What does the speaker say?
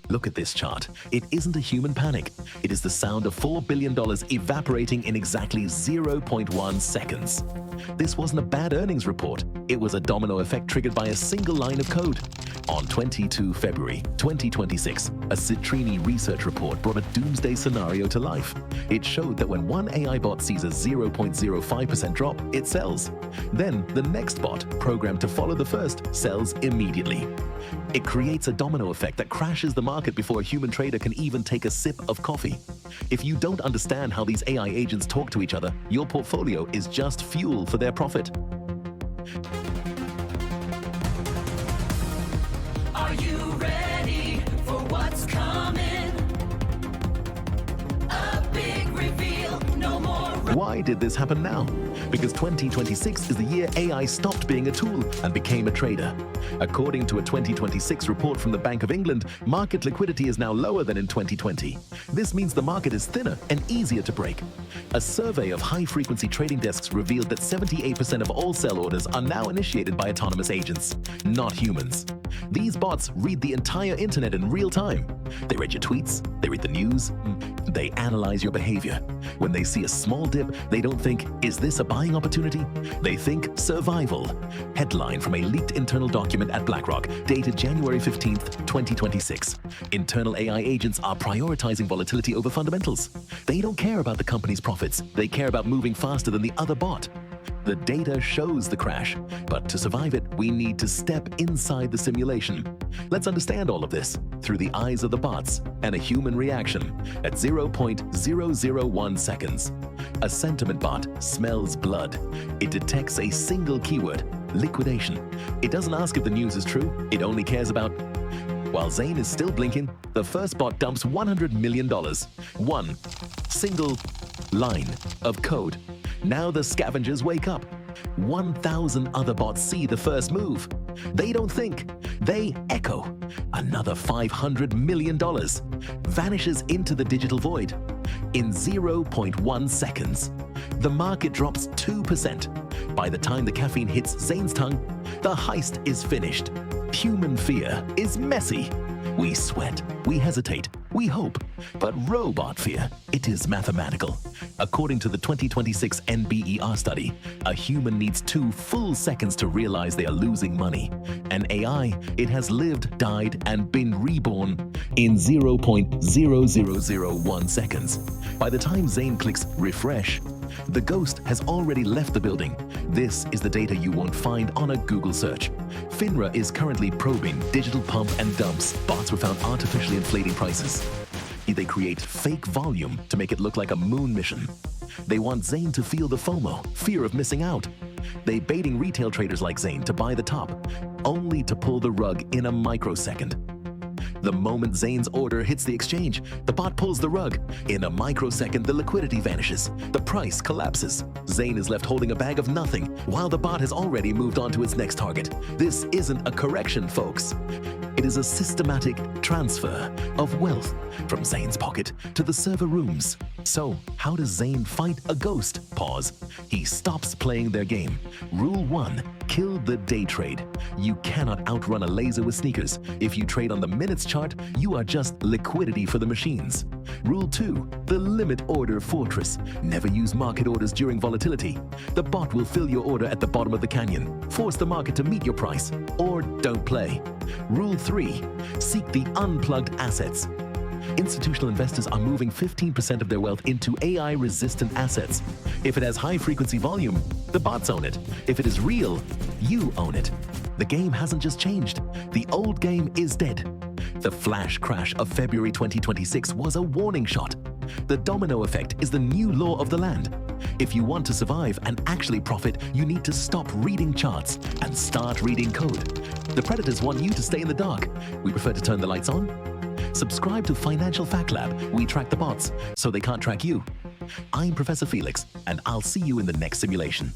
Look at this chart. It isn't a human panic. It is the sound of $4 billion evaporating in exactly 0.1 seconds. This wasn't a bad earnings report. It was a domino effect triggered by a single line of code. On 22 February 2026, a Citrini research report brought a doomsday scenario to life. It showed that when one AI bot sees a 0.05% drop, it sells. Then the next bot, programmed to follow the first, sells immediately. It creates a domino effect that crashes the market before a human trader can even take a sip of coffee. If you don't understand how these AI agents talk to each other, your portfolio is just fuel for their profit. Are you ready for what's coming? A big reveal, no more. Why did this happen now? Because 2026 is the year AI stopped being a tool and became a trader. According to a 2026 report from the Bank of England, market liquidity is now lower than in 2020. This means the market is thinner and easier to break. A survey of high-frequency trading desks revealed that 78% of all sell orders are now initiated by autonomous agents, not humans. These bots read the entire internet in real time. They read your tweets, they read the news, they analyze your behavior. When they see a small dip, they don't think, is this a buying opportunity? They think survival. Headline from a leaked internal document at BlackRock, dated January 15th, 2026. Internal AI agents are prioritizing volatility over fundamentals. They don't care about the company's profits. They care about moving faster than the other bot. The data shows the crash, but to survive it, we need to step inside the simulation. Let's understand all of this through the eyes of the bots and a human reaction at 0.001 seconds. A sentiment bot smells blood. It detects a single keyword, liquidation. It doesn't ask if the news is true, it only cares about. While Zane is still blinking, the first bot dumps $100 million. One single line of code. Now the scavengers wake up. 1,000 other bots see the first move. They don't think, they echo. Another $500 million vanishes into the digital void. In 0.1 seconds, the market drops 2%. By the time the caffeine hits Zane's tongue, the heist is finished. Human fear is messy. We sweat, we hesitate, we hope. But robot fear, it is mathematical. According to the 2026 NBER study, a human needs 2 full seconds to realize they are losing money. An AI, it has lived, died, and been reborn in 0.0001 seconds. By the time Zane clicks refresh, the ghost has already left the building. This is the data you won't find on a Google search. FINRA is currently probing digital pump and dumps. Bots were found artificially inflating prices. They create fake volume to make it look like a moon mission. They want Zane to feel the FOMO, fear of missing out. They baiting retail traders like Zane to buy the top, only to pull the rug in a microsecond. The moment Zane's order hits the exchange, the bot pulls the rug. In a microsecond, the liquidity vanishes. The price collapses. Zane is left holding a bag of nothing, while the bot has already moved on to its next target. This isn't a correction, folks. It is a systematic transfer of wealth from Zane's pocket to the server rooms. So, how does Zane fight a ghost? Pause. He stops playing their game. Rule 1. Kill the day trade. You cannot outrun a laser with sneakers. If you trade on the minutes chart, you are just liquidity for the machines. Rule 2. The limit order fortress. Never use market orders during volatility. The bot will fill your order at the bottom of the canyon. Force the market to meet your price, or don't play. Rule 3. Seek the unplugged assets. Institutional investors are moving 15% of their wealth into AI-resistant assets. If it has high-frequency volume, the bots own it. If it is real, you own it. The game hasn't just changed. The old game is dead. The flash crash of February 2026 was a warning shot. The domino effect is the new law of the land. If you want to survive and actually profit, you need to stop reading charts and start reading code. The predators want you to stay in the dark. We prefer to turn the lights on. Subscribe to Financial Fact Lab. We track the bots, so they can't track you. I'm Professor Felix, and I'll see you in the next simulation.